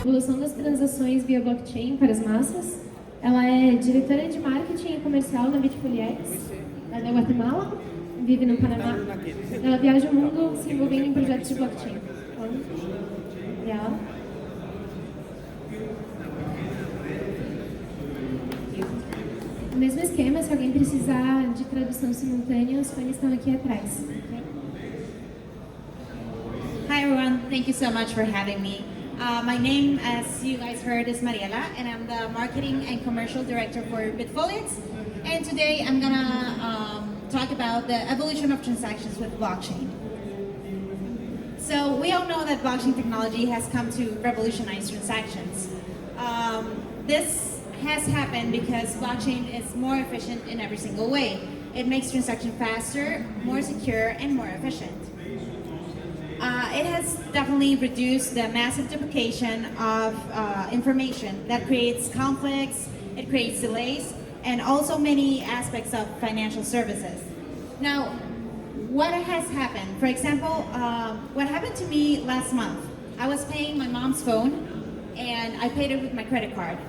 Evolução das transações via blockchain para as massas. Ela é diretora de marketing e comercial na Bitnoob, ela é da Guatemala, vive no Paraná. Ela viaja o mundo se envolvendo em projetos de blockchain. Então, real. O mesmo esquema, se alguém precisar de tradução simultânea, os fones estão aqui atrás. Okay? Hi everyone, thank you so much for having me. My name, as you guys heard, is Mariela, and I'm the Marketing and Commercial Director for Bitfoliates. And today I'm gonna talk about the evolution of transactions with blockchain. So we all know that blockchain technology has come to revolutionize transactions. This has happened because blockchain is more efficient in every single way. It makes transactions faster, more secure, and more efficient. It has definitely reduced the massive duplication of information that creates conflicts, it creates delays, and also many aspects of financial services. Now, what has happened? For example, what happened to me last month? I was paying my mom's phone, and I paid it with my credit card.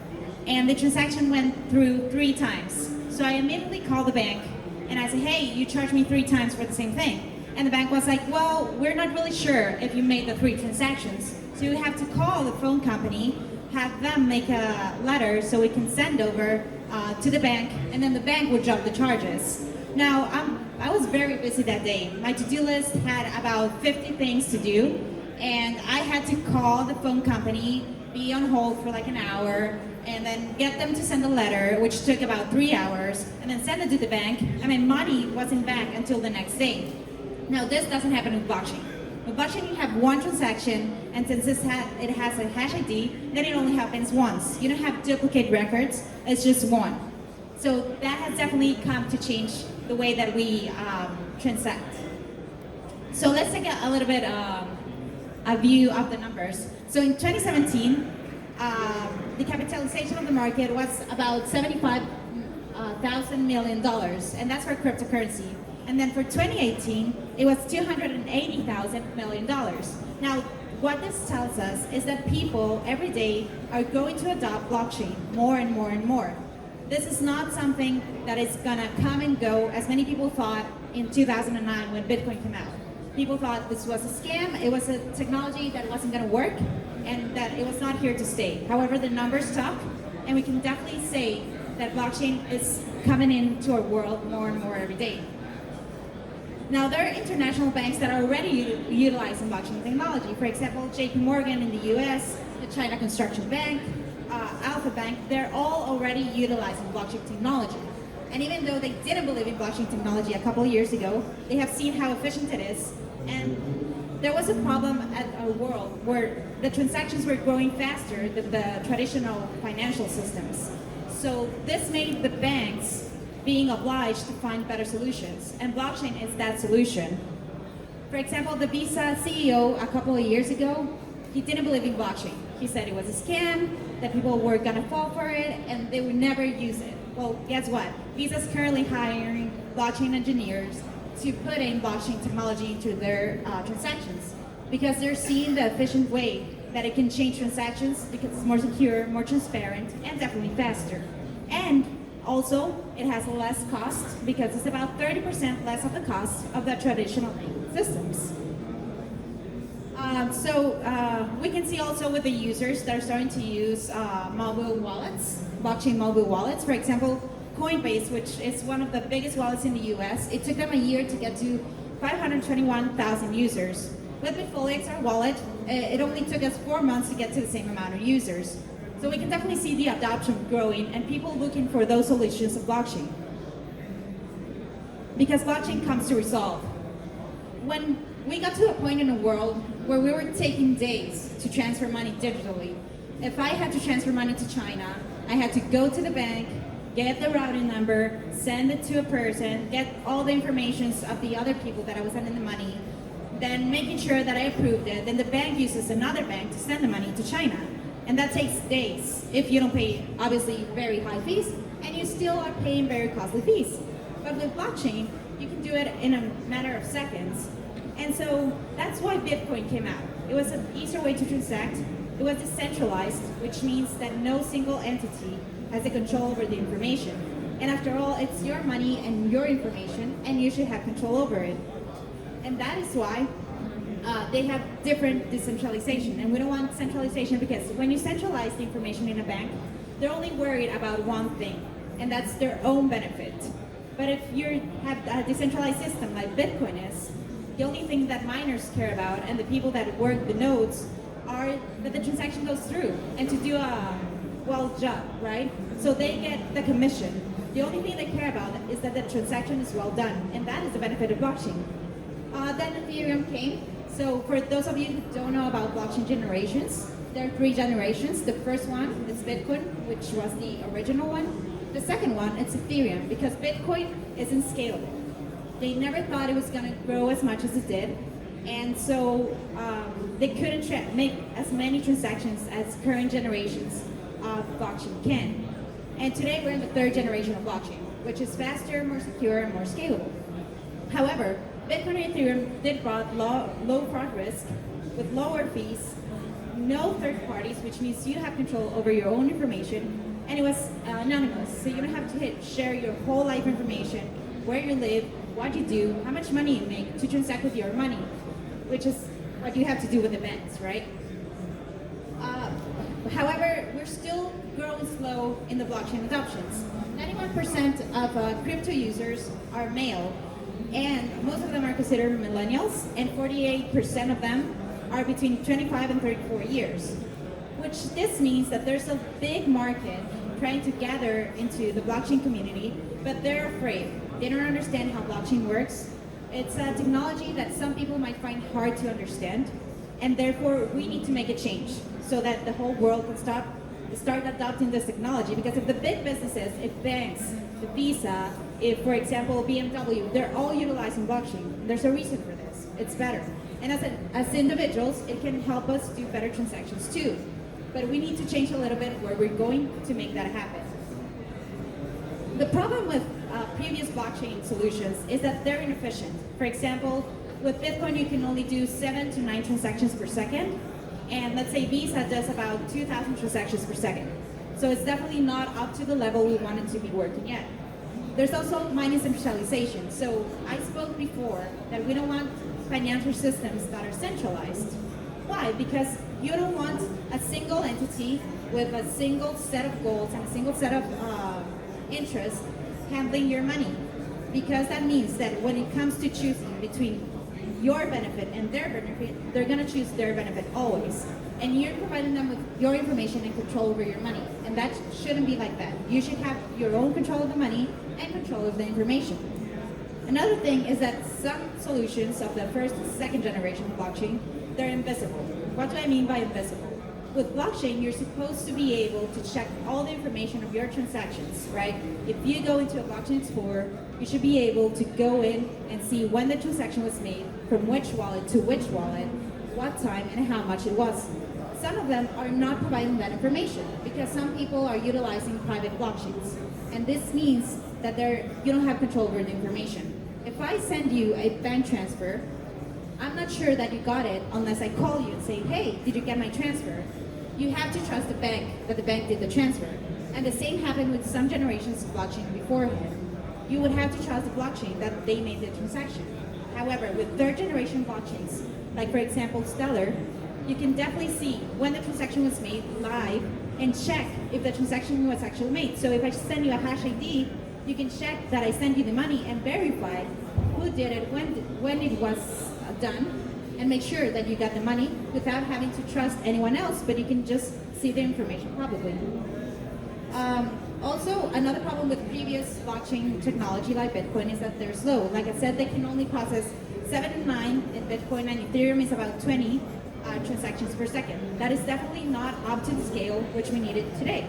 And the transaction went through 3 times. So I immediately called the bank, and I said, hey, you charged me 3 times for the same thing. And the bank was like, well, we're not really sure if you made the 3 transactions. So you have to call the phone company, have them make a letter so we can send over to the bank, and then the bank would drop the charges. Now, I was very busy that day. My to-do list had about 50 things to do, and I had to call the phone company, be on hold for like an hour, and then get them to send a letter, which took about 3 hours, and then send it to the bank. I mean, money wasn't back until the next day. Now, this doesn't happen with blockchain. With blockchain, you have one transaction, and since it has a hash ID, then it only happens once. You don't have duplicate records, it's just one. So that has definitely come to change the way that we transact. So let's take a little bit a view of the numbers. So in 2017, the capitalization of the market was about $75,000 million, and that's for cryptocurrency. And then for 2018, it was $280,000 million. Now, what this tells us is that people every day are going to adopt blockchain more and more and more. This is not something that is gonna come and go as many people thought in 2009 when Bitcoin came out. People thought this was a scam, it was a technology that wasn't gonna work, and that it was not here to stay. However, the numbers talk, and we can definitely say that blockchain is coming into our world more and more every day. Now, there are international banks that are already utilizing blockchain technology. For example, JP Morgan in the US, the China Construction Bank, Alpha Bank, they're all already utilizing blockchain technology. And even though they didn't believe in blockchain technology a couple of years ago, they have seen how efficient it is. And there was a problem at our world where the transactions were growing faster than the traditional financial systems. So this made the banks being obliged to find better solutions, and blockchain is that solution. For example, the Visa CEO a couple of years ago, he didn't believe in blockchain. He said it was a scam, that people were gonna fall for it, and they would never use it. Well, guess what? Visa's currently hiring blockchain engineers to put in blockchain technology into their transactions, because they're seeing the efficient way that it can change transactions because it's more secure, more transparent, and definitely faster. And also, it has less cost because it's about 30% less of the cost of the traditional systems. We can see also with the users that are starting to use mobile wallets, blockchain mobile wallets. For example, COINBASE, which is one of the biggest wallets in the US, it took them a year to get to 521,000 users. With Bitfoliates, our wallet, it only took us 4 months to get to the same amount of users. So we can definitely see the adoption growing and people looking for those solutions of blockchain. Because blockchain comes to resolve. When we got to a point in the world where we were taking days to transfer money digitally, if I had to transfer money to China, I had to go to the bank, get the routing number, send it to a person, get all the information of the other people that I was sending the money, then making sure that I approved it, then the bank uses another bank to send the money to China. And that takes days if you don't pay, obviously, very high fees, and you still are paying very costly fees. But with blockchain, you can do it in a matter of seconds. And so that's why Bitcoin came out. It was an easier way to transact, It was decentralized, which means that no single entity has a control over the information. And after all, it's your money and your information, and you should have control over it. And that is why they have different decentralization. And we don't want centralization because when you centralize the information in a bank, they're only worried about one thing, and that's their own benefit. But if you have a decentralized system like Bitcoin is, the only thing that miners care about and the people that work the nodes are that the transaction goes through and to do a job, right? So they get the commission. The only thing they care about is that the transaction is well done, and that is the benefit of blockchain. Then Ethereum came. So for those of you who don't know about blockchain generations, there are 3 generations. The first one is Bitcoin, which was the original one. The second one is Ethereum, because Bitcoin isn't scalable. They never thought it was going to grow as much as it did, and so they couldn't make as many transactions as current generations of blockchain can. And today we're in the 3rd generation of blockchain, which is faster, more secure, and more scalable. However, Bitcoin and Ethereum did brought low fraud risk with lower fees, no third parties, which means you have control over your own information, and it was anonymous, so you don't have to share your whole life information, where you live, what you do, how much money you make to transact with your money, which is what you have to do with the banks, right? However, we're still growing slow in the blockchain adoptions. 91% of crypto users are male, and most of them are considered millennials, and 48% of them are between 25 and 34 years, which this means that there's a big market trying to gather into the blockchain community, but they're afraid. They don't understand how blockchain works. It's a technology that some people might find hard to understand, and therefore we need to make a change so that the whole world can start adopting this technology. Because if the big businesses, if banks, the Visa, if, for example, BMW, they're all utilizing blockchain, there's a reason for this. It's better. And as individuals, it can help us do better transactions too. But we need to change a little bit where we're going to make that happen. The problem with previous blockchain solutions is that they're inefficient. For example, with Bitcoin, you can only do 7 to 9 transactions per second. And let's say Visa does about 2,000 transactions per second. So it's definitely not up to the level we want it to be working at. There's also minus centralization. So I spoke before that we don't want financial systems that are centralized. Why? Because you don't want a single entity with a single set of goals and a single set of interests handling your money. Because that means that when it comes to choosing between your benefit and their benefit, they're going to choose their benefit always. And you're providing them with your information and control over your money. And that shouldn't be like that. You should have your own control of the money and control of the information. Another thing is that some solutions of the first and second generation of blockchain, they're invisible. What do I mean by invisible? With blockchain, you're supposed to be able to check all the information of your transactions, right? If you go into a blockchain explorer, you should be able to go in and see when the transaction was made, from which wallet to which wallet, what time, and how much it was. Some of them are not providing that information because some people are utilizing private blockchains. And this means that you don't have control over the information. If I send you a bank transfer, I'm not sure that you got it unless I call you and say, hey, did you get my transfer? You have to trust the bank that the bank did the transfer. And the same happened with some generations of blockchain beforehand. You would have to trust the blockchain that they made the transaction. However, with third generation blockchains, like for example Stellar, you can definitely see when the transaction was made live and check if the transaction was actually made. So if I send you a hash ID, you can check that I sent you the money and verify who did it, when it was done, and make sure that you got the money without having to trust anyone else, but you can just see the information publicly. Also, another problem with previous blockchain technology like Bitcoin is that they're slow. Like I said, they can only process 7 to 9 in Bitcoin, and Ethereum is about 20 transactions per second. That is definitely not up to the scale which we needed today.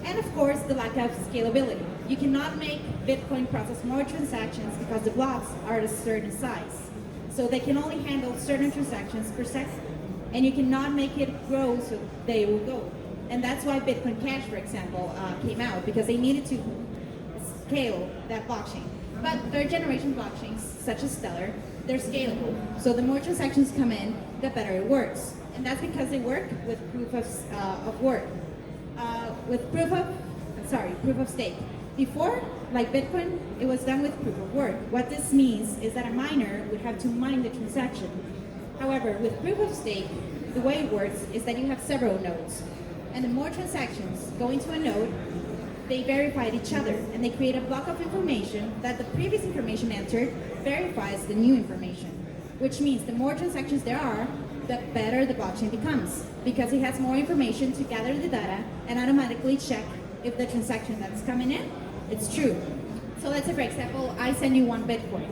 And of course, the lack of scalability. You cannot make Bitcoin process more transactions because the blocks are at a certain size. So they can only handle certain transactions per second. And you cannot make it grow so they will go. And that's why Bitcoin Cash, for example, came out, because they needed to scale that blockchain. But third generation blockchains, such as Stellar, they're scalable. So the more transactions come in, the better it works. And that's because they work with proof of work, proof of stake. Before, like Bitcoin, it was done with proof of work. What this means is that a miner would have to mine the transaction. However, with proof of stake, the way it works is that you have several nodes. And the more transactions go into a node, they verify each other, and they create a block of information that the previous information entered verifies the new information, which means the more transactions there are, the better the blockchain becomes, because it has more information to gather the data and automatically check if the transaction that's coming in, it's true. So let's say, for example, I send you 1 Bitcoin,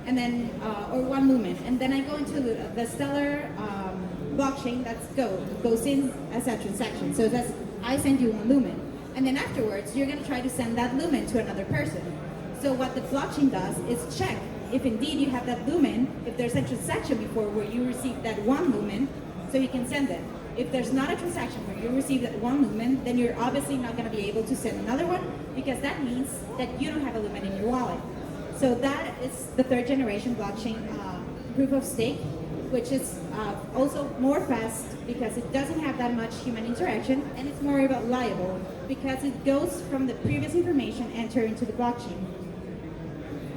and then, or 1 Lumen, and then I go into the Stellar blockchain that goes in as a transaction. So that's, I send you 1 Lumen, and then afterwards, you're gonna try to send that Lumen to another person. So what the blockchain does is check if indeed you have that Lumen, if there's a transaction before where you received that 1 Lumen, so you can send it. If there's not a transaction where you receive that 1 Lumen, then you're obviously not gonna be able to send another one, because that means that you don't have a Lumen in your wallet. So that is the 3rd generation blockchain proof of stake, which is also more fast because it doesn't have that much human interaction, and it's more reliable because it goes from the previous information entered into the blockchain.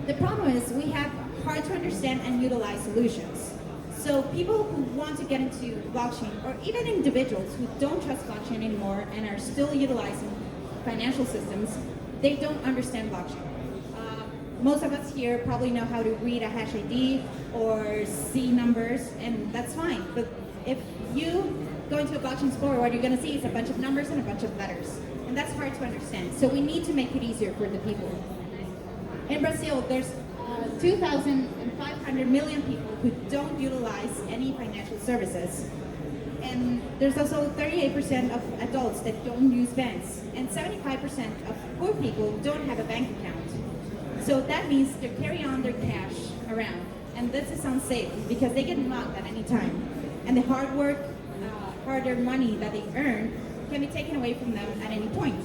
The problem is we have hard to understand and utilize solutions. So people who want to get into blockchain, or even individuals who don't trust blockchain anymore and are still utilizing financial systems, they don't understand blockchain. Most of us here probably know how to read a hash ID or see numbers, and that's fine. But if you go into a blockchain explorer, what you're going to see is a bunch of numbers and a bunch of letters, and that's hard to understand. So we need to make it easier for the people. In Brazil, there's 2,500 million people who don't utilize any financial services. And there's also 38% of adults that don't use banks, and 75% of poor people don't have a bank account. So that means they carry on their cash around, and this is unsafe because they get mugged at any time. And the hard work, hard-earned money that they earn can be taken away from them at any point.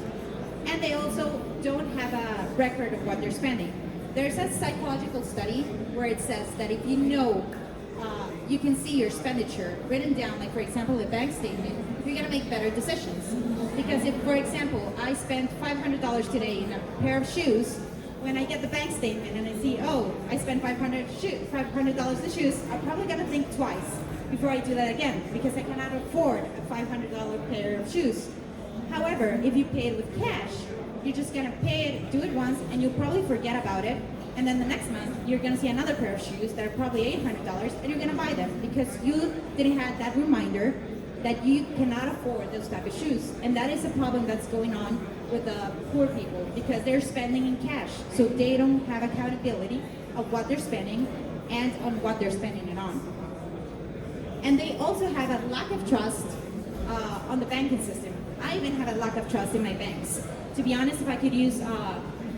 And they also don't have a record of what they're spending. There's a psychological study where it says that if you know, you can see your expenditure written down, like for example, a bank statement, you're gonna make better decisions. Because if, for example, I spent $500 today in a pair of shoes, when I get the bank statement and I see, oh, I spent $500 in shoes, I'm probably gonna think twice before I do that again, because I cannot afford a $500 pair of shoes. However, if you pay it with cash, you're just gonna pay it, do it once, and you'll probably forget about it. And then the next month, you're gonna see another pair of shoes that are probably $800, and you're gonna buy them because you didn't have that reminder that you cannot afford those type of shoes. And that is a problem that's going on with the poor people because they're spending in cash. So they don't have accountability of what they're spending and on what they're spending it on. And they also have a lack of trust on the banking system. I even have a lack of trust in my banks. To be honest, if I could use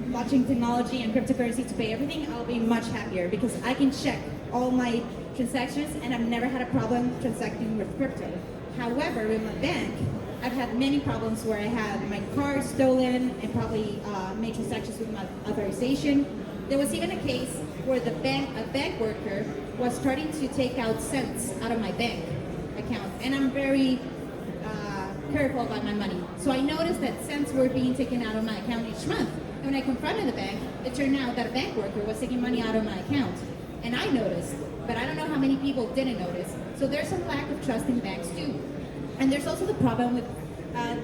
blockchain technology and cryptocurrency to pay everything, I'll be much happier because I can check all my transactions and I've never had a problem transacting with crypto. However, with my bank, I've had many problems where I had my card stolen and probably made transactions with my authorization. There was even a case where a bank worker was starting to take out cents out of my bank account, and I'm very careful about my money. So I noticed that cents were being taken out of my account each month. And when I confronted the bank, it turned out that a bank worker was taking money out of my account. And I noticed, but I don't know how many people didn't notice. So there's a lack of trust in banks too. And there's also the problem with,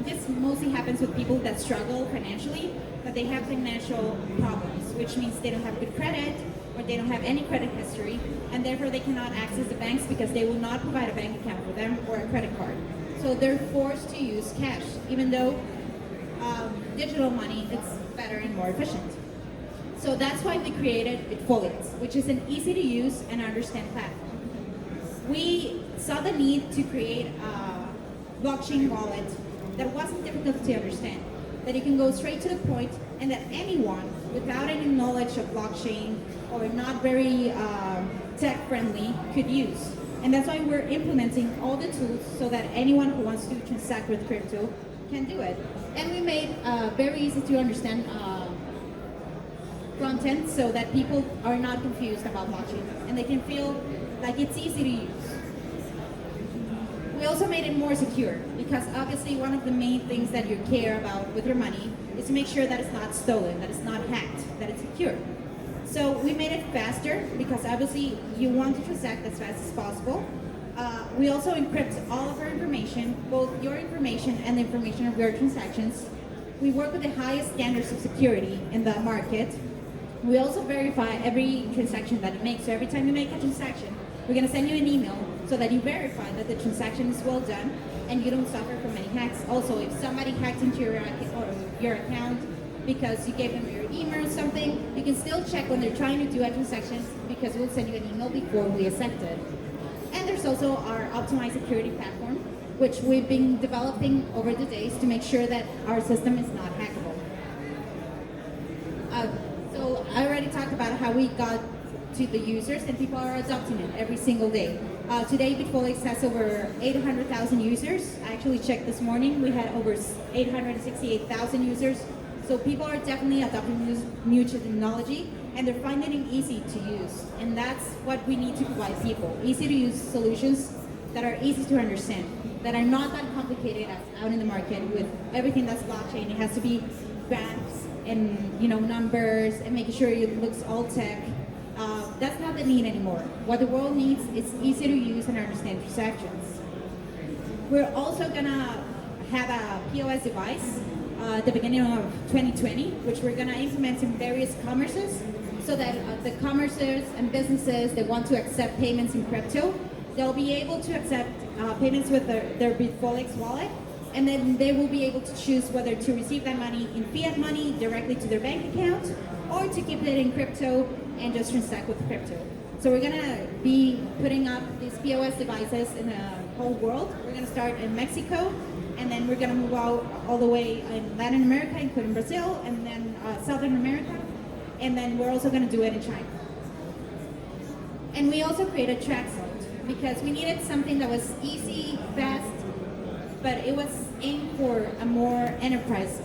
this mostly happens with people that struggle financially, but they have financial problems, which means they don't have good credit, or they don't have any credit history, and therefore they cannot access the banks because they will not provide a bank account for them or a credit card. So they're forced to use cash, even though digital money is better and more efficient. So that's why we created Bitfoliates, which is an easy to use and understand platform. We saw the need to create a blockchain wallet that wasn't difficult to understand, that you can go straight to the point, and that anyone without any knowledge of blockchain or not very tech-friendly could use. And that's why we're implementing all the tools so that anyone who wants to transact with crypto can do it. And we made very easy to understand content so that people are not confused about blockchain and they can feel like it's easy to use. We also made it more secure because obviously one of the main things that you care about with your money is to make sure that it's not stolen, that it's not hacked, that it's secure. So we made it faster because obviously you want to transact as fast as possible. We also encrypt all of our information, both your information and the information of your transactions. We work with the highest standards of security in the market. We also verify every transaction that you make. So every time you make a transaction, we're going to send you an email so that you verify that the transaction is well done and you don't suffer from any hacks. Also, if somebody hacked into your account because you gave them your email or something, you can still check when they're trying to do a transaction because we'll send you an email before we accept it. And there's also our optimized security platform, which we've been developing over the days to make sure that our system is not hackable. So I already talked about how we got to the users, and people are adopting it every single day. Today, Bitfolix has over 800,000 users. I actually checked this morning. We had over 868,000 users. So people are definitely adopting this new technology, and they're finding it easy to use. And that's what we need to provide people. Easy to use solutions that are easy to understand, that are not that complicated out in the market with everything that's blockchain. It has to be graphs and numbers and making sure it looks all tech. That's not the need anymore. What the world needs is easy to use and understand transactions. We're also gonna have a POS device at the beginning of 2020, which we're gonna implement in various commerces so that the commerces and businesses that want to accept payments in crypto, they'll be able to accept payments with their Bitfolix wallet, and then they will be able to choose whether to receive that money in fiat money directly to their bank account or to keep it in crypto and just transact with crypto. So we're gonna be putting up these POS devices in the whole world. We're gonna start in Mexico, and then we're gonna move out all the way in Latin America, including Brazil, and then Southern America, and then we're also gonna do it in China. And we also created Transacoes because we needed something that was easy, fast, but it was aimed for a more enterprise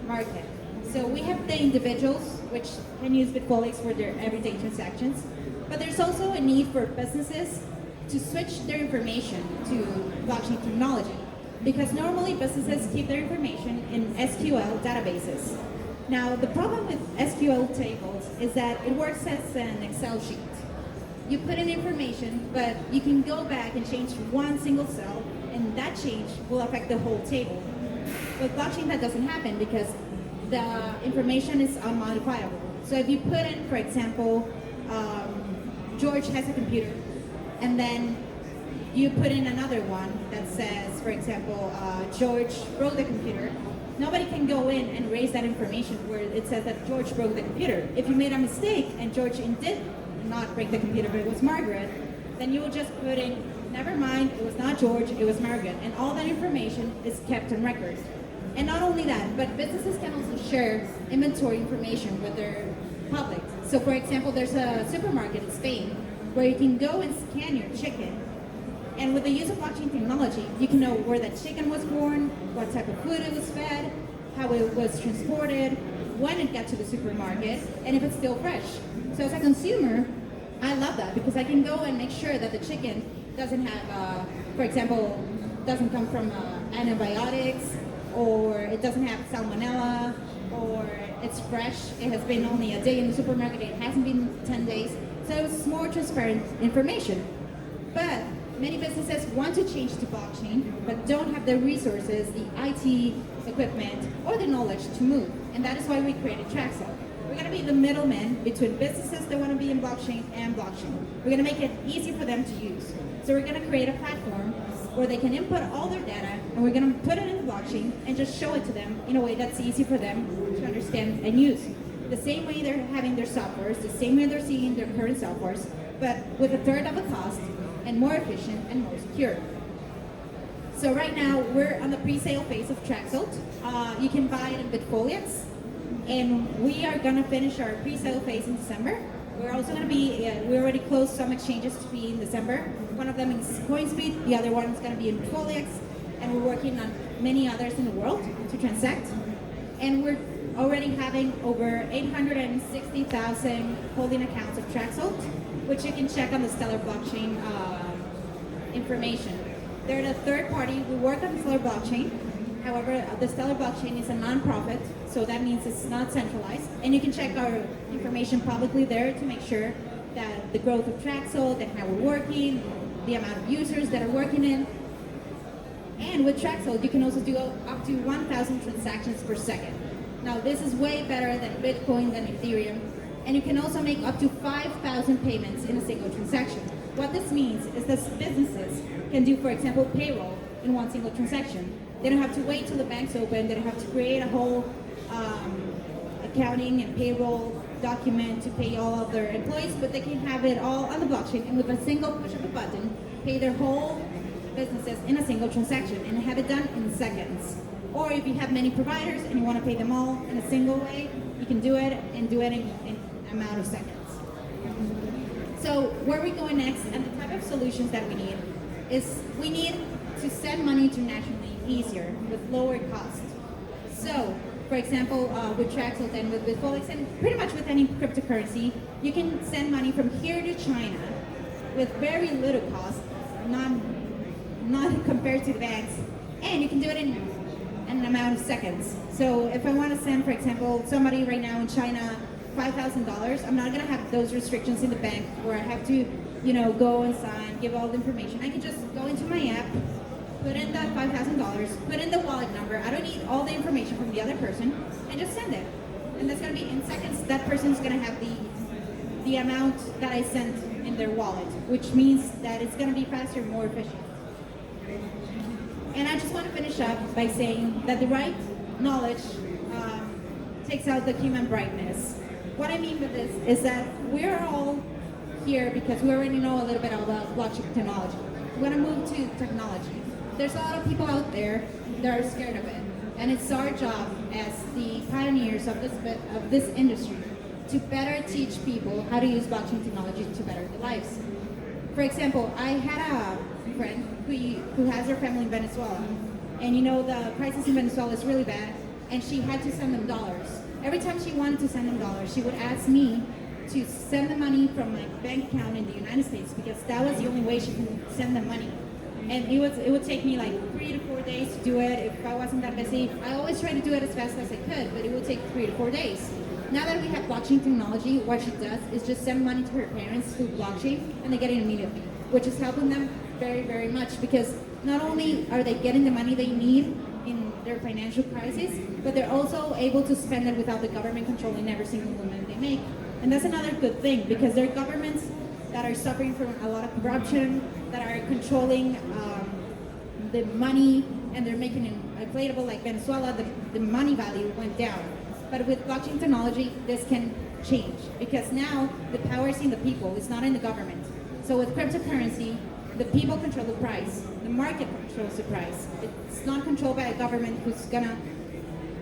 market. So we have the individuals, which can use Bitfolix for their everyday transactions, but there's also a need for businesses to switch their information to blockchain technology, because normally businesses keep their information in SQL databases. Now, the problem with SQL tables is that it works as an Excel sheet. You put in information, but you can go back and change one single cell, and that change will affect the whole table. With blockchain, that doesn't happen because the information is unmodifiable. So if you put in, for example, George has a computer, and then you put in another one that says, for example, George broke the computer, nobody can go in and erase that information where it says that George broke the computer. If you made a mistake and George did not break the computer, but it was Margaret, then you will just put in, never mind, it was not George, it was Margaret. And all that information is kept on record. And not only that, but businesses can also share inventory information with their public. So for example, there's a supermarket in Spain where you can go and scan your chicken. And with the use of blockchain technology, you can know where that chicken was born, what type of food it was fed, how it was transported, when it got to the supermarket, and if it's still fresh. So as a consumer, I love that because I can go and make sure that the chicken doesn't have, for example, doesn't come from antibiotics, or it doesn't have salmonella, or it's fresh, it has been only a day in the supermarket, it hasn't been 10 days. So it's more transparent information. But many businesses want to change to blockchain, but don't have the resources, the IT equipment, or the knowledge to move. And that is why we created Transacoes. We're going to be the middleman between businesses that want to be in blockchain and blockchain. We're going to make it easy for them to use. So we're going to create a platform where they can input all their data, and we're going to put it in the blockchain and just show it to them in a way that's easy for them to understand and use. The same way they're having their softwares, the same way they're seeing their current softwares, but with a third of the cost and more efficient and more secure. So right now we're on the pre-sale phase of Transacoes. You can buy it in Bitfolix, and we are going to finish our pre-sale phase in December. We're also going to be, we already closed some exchanges to be in December. One of them is COINBASE, the other one is going to be in Bitfolix, and we're working on many others in the world to transact. And we're already having over 860,000 holding accounts of Transacoes, which you can check on the Stellar blockchain information. They're the third party. We work on the Stellar blockchain. However, the Stellar blockchain is a non-profit, so that means it's not centralized. And you can check our information publicly there to make sure that the growth of Transacoes, and how we're working, the amount of users that are working in. And with Transacoes, you can also do up to 1,000 transactions per second. Now, this is way better than Bitcoin, than Ethereum. And you can also make up to 5,000 payments in a single transaction. What this means is that businesses can do, for example, payroll in one single transaction. They don't have to wait till the bank's open. They don't have to create a whole accounting and payroll document to pay all of their employees, but they can have it all on the blockchain and with a single push of a button, pay their whole businesses in a single transaction and have it done in seconds. Or if you have many providers and you want to pay them all in a single way, you can do it and do it in an amount of seconds. So where we're going next and the type of solutions that we need is we need to send money internationally easier with lower cost. So, for example, with Transacoes and with Bitforex and pretty much with any cryptocurrency, you can send money from here to China with very little cost, not compared to the banks, and you can do it in an amount of seconds. So if I want to send, for example, somebody right now in China $5,000, I'm not going to have those restrictions in the bank where I have to, go and sign, give all the information. I can just go into my app, put in that $5,000, put in the wallet number. I don't need all the information from the other person, and just send it. And that's going to be in seconds. That person's going to have the amount that I sent in their wallet, which means that it's going to be faster, more efficient. And I just want to finish up by saying that the right knowledge takes out the human brightness. What I mean by this is that we're all here because we already know a little bit about blockchain technology. We're going to move to technology. There's a lot of people out there that are scared of it, and it's our job as the pioneers of this industry to better teach people how to use blockchain technology to better their lives. For example, I had a friend who has her family in Venezuela, and the crisis in Venezuela is really bad, and she had to send them dollars. Every time she wanted to send them dollars, she would ask me to send the money from my bank account in the United States because that was the only way she can send them money. And it would take me like 3 to 4 days to do it if I wasn't that busy. I always try to do it as fast as I could, but it would take 3 to 4 days. Now that we have blockchain technology, what she does is just send money to her parents through blockchain and they get it immediately, which is helping them very, very much because not only are they getting the money they need in their financial crisis, but they're also able to spend it without the government controlling every single movement they make. And that's another good thing because there are governments that are suffering from a lot of corruption, that are controlling the money, and they're making it inflatable. Like Venezuela, the money value went down. But with blockchain technology, this can change because now the power is in the people, it's not in the government. So with cryptocurrency, the people control the price, the market controls the price. It's not controlled by a government who's gonna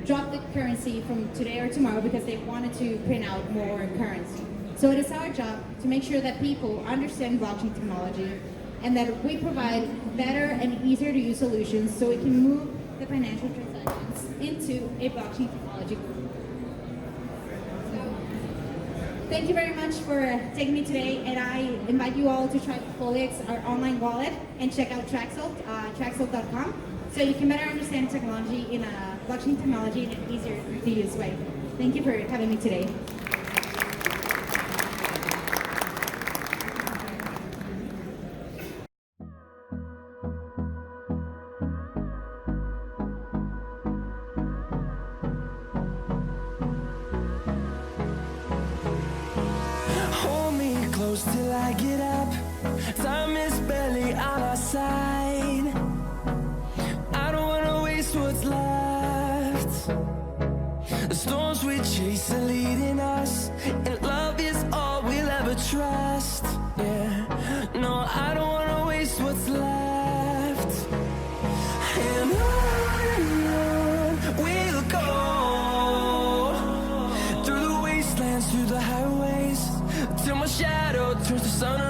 drop the currency from today or tomorrow because they wanted to print out more currency. So it is our job to make sure that people understand blockchain technology and that we provide better and easier to use solutions so we can move the financial transactions into a blockchain technology. So, thank you very much for taking me today, and I invite you all to try PALESTRA, our online wallet, and check out Transacoes, transacoes.com, so you can better understand technology in a blockchain technology in an easier to use way. Thank you for having me today. Till I get up, time is barely on our side. I don't wanna waste what's left. The storms we chase are leading us, and love is all we'll ever trust. Yeah, no, I don't wanna waste what's left. And on we'll go through the wastelands, through the highways, till my shadow turns to sun